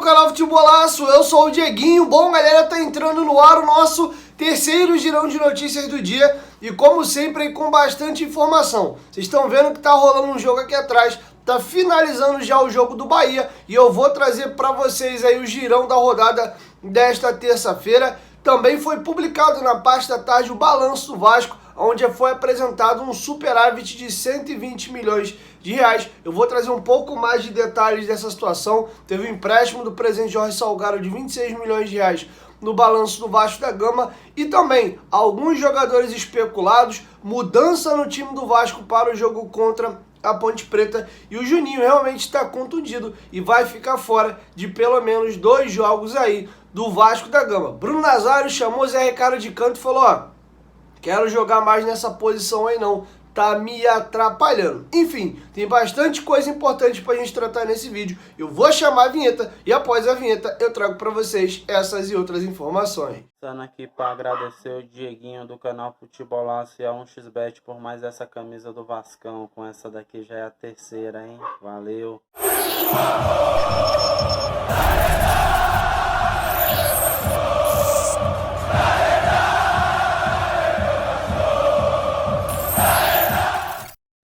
canal Futebolaço, eu sou o Dieguinho. Bom, galera, tá entrando no ar o nosso terceiro girão de notícias do dia e, como sempre, com bastante informação. Vocês estão vendo que tá rolando um jogo aqui atrás, tá finalizando já o jogo do Bahia e eu vou trazer para vocês aí o girão da rodada desta terça-feira. Também foi publicado na parte da tarde o balanço do Vasco, onde foi apresentado um superávit de 120 milhões de reais. Eu vou trazer um pouco mais de detalhes dessa situação. Teve um empréstimo do presidente Jorge Salgado de 26 milhões de reais no balanço do Vasco da Gama e também alguns jogadores especulados, mudança no time do Vasco para o jogo contra a Ponte Preta, e o Juninho realmente está contundido e vai ficar fora de pelo menos 2 jogos aí do Vasco da Gama. Bruno Nazário chamou Zé Ricardo de canto e falou: ó, quero jogar mais nessa posição aí não, tá me atrapalhando. Enfim, tem bastante coisa importante pra gente tratar nesse vídeo. Eu vou chamar a vinheta e após a vinheta eu trago pra vocês essas e outras informações. Passando aqui para agradecer o Dieguinho do canal Futebolaço e a 1xBet por mais essa camisa do Vascão. Com essa daqui já é a terceira, hein? Valeu!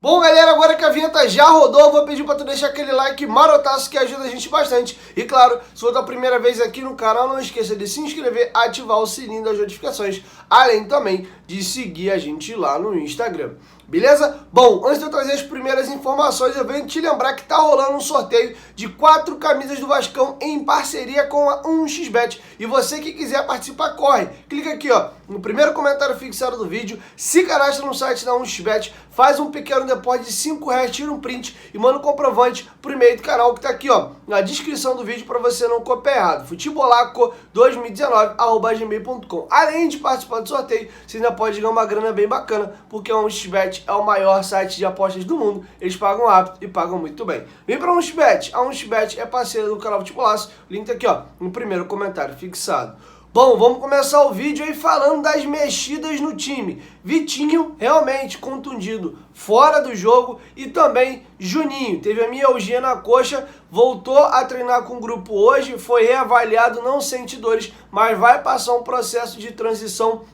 Bom, galera, agora que a vinheta já rodou, eu vou pedir para tu deixar aquele like marotaço que ajuda a gente bastante. E claro, se for a primeira vez aqui no canal, não esqueça de se inscrever, ativar o sininho das notificações, além também de seguir a gente lá no Instagram. Beleza? Bom, antes de eu trazer as primeiras informações, eu venho te lembrar que tá rolando um sorteio de 4 camisas do Vascão em parceria com a 1xBet. E você que quiser participar, corre. Clica aqui, ó, no primeiro comentário fixado do vídeo, se cadastra no site da 1xBet, faz um pequeno depósito de R$5, tira um print e manda o comprovante pro e-mail do canal que tá aqui, ó, na descrição do vídeo para você não copiar errado. Futebolaco2019@gmail.com. Além de participar do sorteio, você ainda pode ganhar uma grana bem bacana, porque a 1xBet é o maior site de apostas do mundo. Eles pagam rápido e pagam muito bem. Vem pra 1xBet. A 1xBet é parceira do canal Futebolaço. O link tá aqui, ó, no primeiro comentário fixado. Bom, vamos começar o vídeo aí falando das mexidas no time. Vitinho realmente contundido, fora do jogo, e também Juninho teve a mialgia na coxa, voltou a treinar com o grupo hoje, foi reavaliado, não sente dores, mas vai passar um processo de transição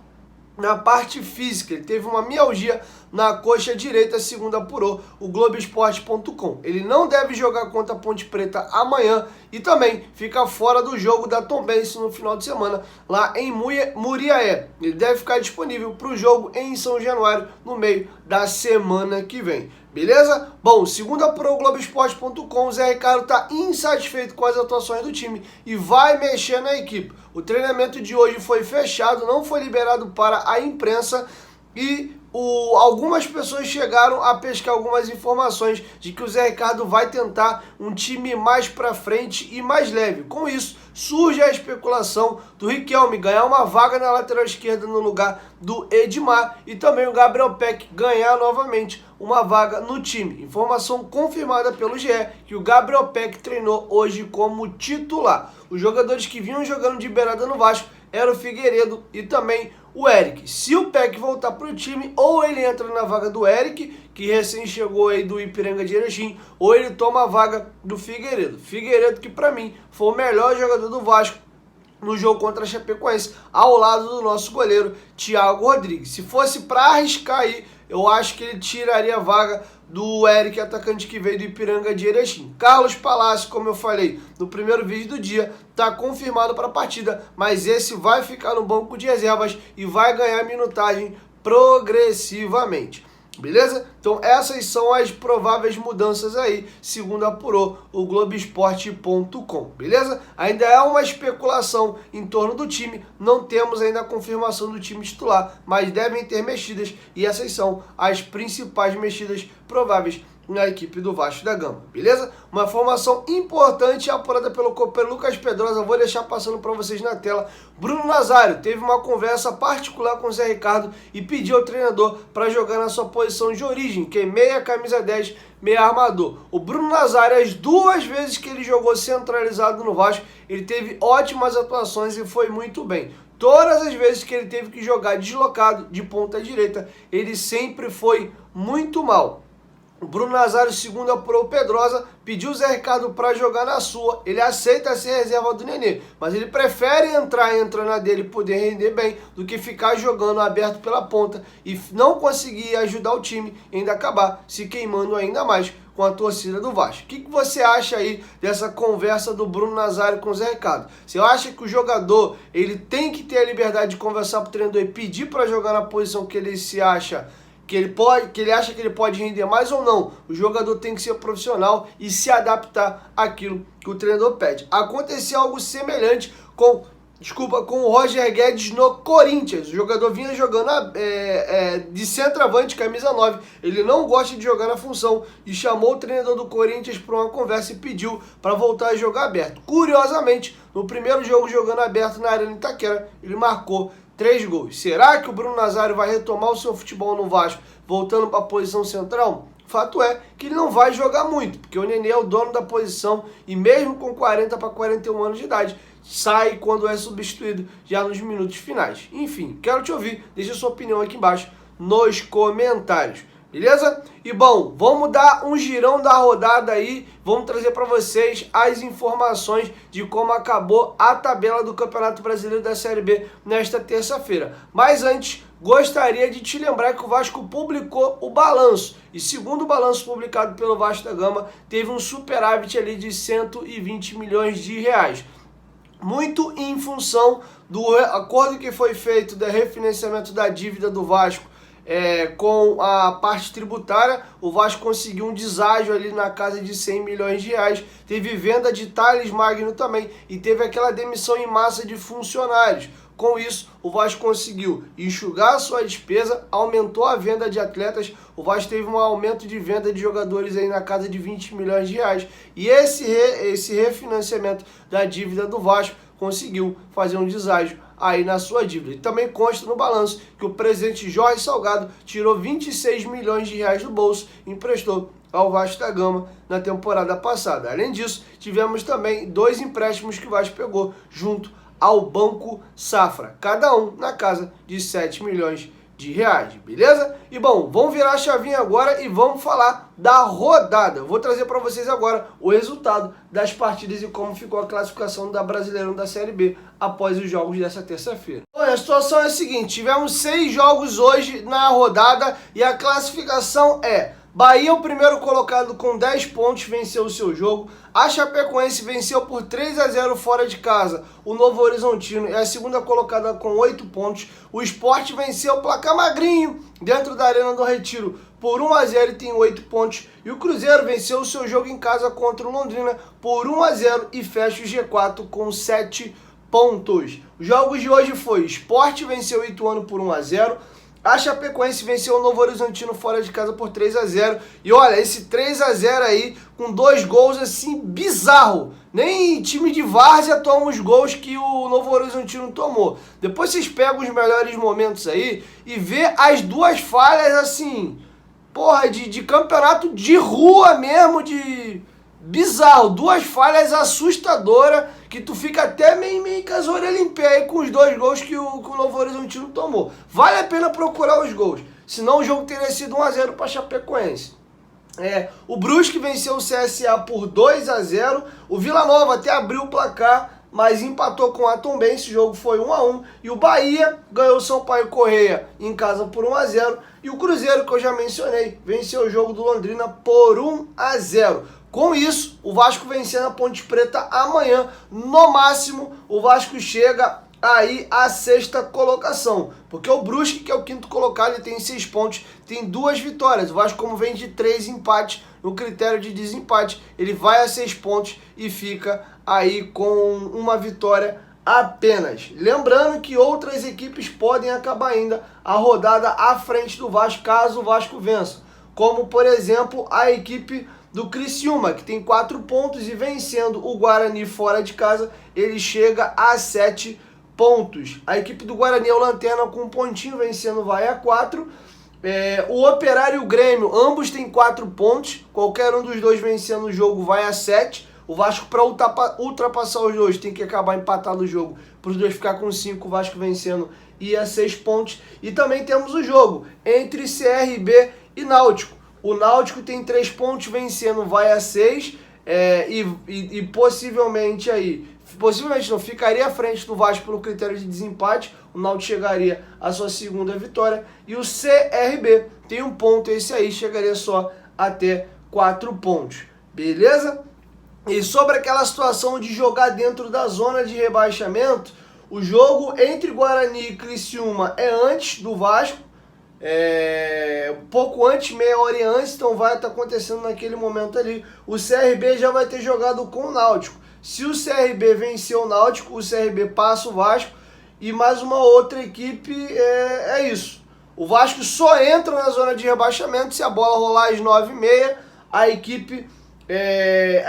na parte física. Ele teve uma mialgia na coxa direita, segundo apurou o Globoesporte.com. Ele não deve jogar contra a Ponte Preta amanhã e também fica fora do jogo da Tombense no final de semana lá em Muriaé. Ele deve ficar disponível para o jogo em São Januário no meio da semana que vem. Beleza? Bom, segundo apurou o Globoesporte.com, o Zé Ricardo está insatisfeito com as atuações do time e vai mexer na equipe. O treinamento de hoje foi fechado, não foi liberado para a imprensa e algumas pessoas chegaram a pescar algumas informações de que o Zé Ricardo vai tentar um time mais para frente e mais leve. Com isso, surge a especulação do Riquelme ganhar uma vaga na lateral esquerda no lugar do Edmar e também o Gabriel Peck ganhar novamente uma vaga no time. Informação confirmada pelo GE que o Gabriel Peck treinou hoje como titular. Os jogadores que vinham jogando de beirada no Vasco eram o Figueiredo e também o Eric. Se o Peck voltar para o time, ou ele entra na vaga do Eric, que recém chegou aí do Ipiranga de Erechim, ou ele toma a vaga do Figueiredo. Figueiredo que para mim foi o melhor jogador do Vasco no jogo contra a Chapecoense, ao lado do nosso goleiro Thiago Rodrigues. Se fosse para arriscar aí, eu acho que ele tiraria a vaga do Eric, atacante que veio do Ipiranga de Erechim. Carlos Palácio, como eu falei no primeiro vídeo do dia, está confirmado para a partida, mas esse vai ficar no banco de reservas e vai ganhar minutagem progressivamente. Beleza? Então essas são as prováveis mudanças aí, segundo apurou o Globoesporte.com, beleza? Ainda é uma especulação em torno do time, não temos ainda a confirmação do time titular, mas devem ter mexidas e essas são as principais mexidas prováveis na equipe do Vasco da Gama, beleza? Uma informação importante apurada pelo copeiro Lucas Pedrosa, vou deixar passando para vocês na tela. Bruno Nazário teve uma conversa particular com o Zé Ricardo e pediu ao treinador para jogar na sua posição de origem, que é meia, camisa 10, meia armador. O Bruno Nazário, as 2 vezes que ele jogou centralizado no Vasco, ele teve ótimas atuações e foi muito bem. Todas as vezes que ele teve que jogar deslocado de ponta direita, ele sempre foi muito mal. O Bruno Nazário, segundo apurou o Pedrosa, pediu o Zé Ricardo para jogar na sua. Ele aceita ser reserva do Nenê, mas ele prefere entrar na dele e poder render bem do que ficar jogando aberto pela ponta e não conseguir ajudar o time e ainda acabar se queimando ainda mais com a torcida do Vasco. O que você acha aí dessa conversa do Bruno Nazário com o Zé Ricardo? Você acha que o jogador ele tem que ter a liberdade de conversar para o treinador e pedir para jogar na posição que ele se acha que ele acha que ele pode render mais ou não? O jogador tem que ser profissional e se adaptar àquilo que o treinador pede. Aconteceu algo semelhante com o Roger Guedes no Corinthians. O jogador vinha jogando de centroavante, camisa 9. Ele não gosta de jogar na função e chamou o treinador do Corinthians para uma conversa e pediu para voltar a jogar aberto. Curiosamente, no primeiro jogo jogando aberto na Arena Itaquera, ele marcou 3 gols. Será que o Bruno Nazário vai retomar o seu futebol no Vasco, voltando para a posição central? Fato é que ele não vai jogar muito, porque o Nenê é o dono da posição e mesmo com 40 para 41 anos de idade, sai quando é substituído já nos minutos finais. Enfim, quero te ouvir, deixa sua opinião aqui embaixo nos comentários. Beleza? E bom, vamos dar um girão da rodada aí, vamos trazer para vocês as informações de como acabou a tabela do Campeonato Brasileiro da Série B nesta terça-feira. Mas antes, gostaria de te lembrar que o Vasco publicou o balanço. E segundo o balanço publicado pelo Vasco da Gama, teve um superávit ali de 120 milhões de reais. Muito em função do acordo que foi feito do refinanciamento da dívida do Vasco com a parte tributária. O Vasco conseguiu um deságio ali na casa de 100 milhões de reais. Teve venda de Thales Magno também e teve aquela demissão em massa de funcionários. Com isso, o Vasco conseguiu enxugar a sua despesa, aumentou a venda de atletas. O Vasco teve um aumento de venda de jogadores aí na casa de 20 milhões de reais. E esse refinanciamento da dívida do Vasco conseguiu fazer um deságio aí na sua dívida. E também consta no balanço que o presidente Jorge Salgado tirou 26 milhões de reais do bolso e emprestou ao Vasco da Gama na temporada passada. Além disso, tivemos também 2 empréstimos que o Vasco pegou junto ao Banco Safra, cada um na casa de 7 milhões de reais, beleza? E bom, vamos virar a chavinha agora e vamos falar da rodada. Eu vou trazer para vocês agora o resultado das partidas e como ficou a classificação da Brasileirão da Série B após os jogos dessa terça-feira. Bom, a situação é a seguinte, tivemos 6 jogos hoje na rodada e a classificação é: Bahia, o primeiro colocado com 10 pontos, venceu o seu jogo. A Chapecoense venceu por 3-0 fora de casa o Novo Horizontino, é a segunda colocada com 8 pontos. O Sport venceu o placar magrinho dentro da Arena do Retiro por 1-0 e tem 8 pontos. E o Cruzeiro venceu o seu jogo em casa contra o Londrina por 1-0 e fecha o G4 com 7 pontos. Os jogos de hoje foi: Sport venceu o Ituano por 1-0. A Chapecoense venceu o Novo Horizontino fora de casa por 3-0. E olha, esse 3-0 aí, com 2 gols assim, bizarro. Nem time de várzea toma os gols que o Novo Horizontino tomou. Depois vocês pegam os melhores momentos aí e vê as 2 falhas assim, porra, de campeonato de rua mesmo, de bizarro. 2 falhas assustadoras que tu fica até meio com as orelhas em pé aí com os 2 gols que o Novo Horizontino tomou. Vale a pena procurar os gols, senão o jogo teria sido 1-0 para Chapecoense. O Brusque venceu o CSA por 2-0. O Vila Nova até abriu o placar, mas empatou com a Tombense. O jogo foi 1-1. E o Bahia ganhou o Sampaio Corrêa em casa por 1-0. E o Cruzeiro, que eu já mencionei, venceu o jogo do Londrina por 1-0. Com isso, o Vasco vencendo a Ponte Preta amanhã, no máximo, o Vasco chega aí à 6ª colocação. Porque o Brusque, que é o 5º colocado, ele tem 6 pontos, tem 2 vitórias. O Vasco, como vem de 3 empates, no critério de desempate, ele vai a 6 pontos e fica aí com uma vitória apenas. Lembrando que outras equipes podem acabar ainda a rodada à frente do Vasco, caso o Vasco vença. Como, por exemplo, a equipe do Criciúma, que tem 4 pontos e vencendo o Guarani fora de casa, ele chega a 7 pontos. A equipe do Guarani é o lanterna com 1 pontinho, vencendo vai a 4. O Operário e o Grêmio, ambos têm 4 pontos, qualquer um dos dois vencendo o jogo vai a 7. O Vasco, para ultrapassar os dois, tem que acabar empatado o jogo, para os dois ficar com 5, o Vasco vencendo e a 6 pontos. E também temos o jogo entre CRB e Náutico. O Náutico tem 3 pontos vencendo, vai a 6. E possivelmente aí, possivelmente não, ficaria à frente do Vasco pelo critério de desempate. O Náutico chegaria à sua segunda vitória. E o CRB tem 1 ponto, esse aí chegaria só até 4 pontos. Beleza? E sobre aquela situação de jogar dentro da zona de rebaixamento, o jogo entre Guarani e Criciúma é antes do Vasco, pouco antes, meia hora antes, então vai estar acontecendo naquele momento ali. O CRB já vai ter jogado com o Náutico. Se o CRB vencer o Náutico, o CRB passa o Vasco e mais uma outra equipe, é isso. O Vasco só entra na zona de rebaixamento se a bola rolar às 9h30, a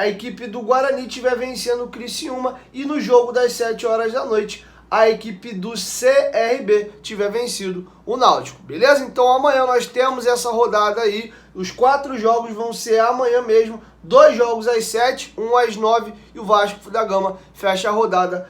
equipe do Guarani estiver vencendo o Criciúma e no jogo das 7 horas da noite a equipe do CRB tiver vencido o Náutico, beleza? Então amanhã nós temos essa rodada aí, os 4 jogos vão ser amanhã mesmo, 2 jogos às 7, 1 às 9 e o Vasco da Gama fecha a rodada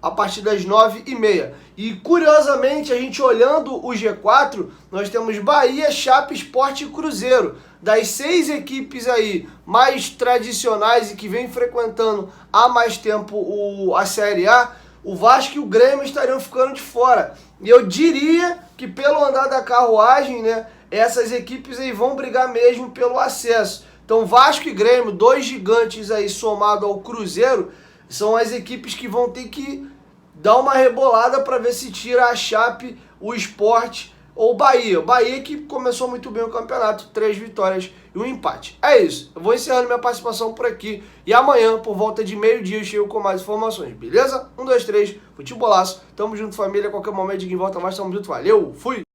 a partir das 9h30. E curiosamente, a gente olhando o G4, nós temos Bahia, Chape, Sport e Cruzeiro. Das 6 equipes aí mais tradicionais e que vem frequentando há mais tempo a Série A, o Vasco e o Grêmio estariam ficando de fora. E eu diria que pelo andar da carruagem, né, essas equipes aí vão brigar mesmo pelo acesso. Então Vasco e Grêmio, 2 gigantes aí somado ao Cruzeiro, são as equipes que vão ter que dar uma rebolada para ver se tira a Chape, o Sport ou o Bahia. O Bahia que começou muito bem o campeonato, 3 vitórias e 1 empate. É isso, eu vou encerrando minha participação por aqui e amanhã, por volta de meio-dia, eu chego com mais informações, beleza? 1, 2, 3, futebolaço, tamo junto família, qualquer momento de quem volta mais, tamo junto, valeu, fui!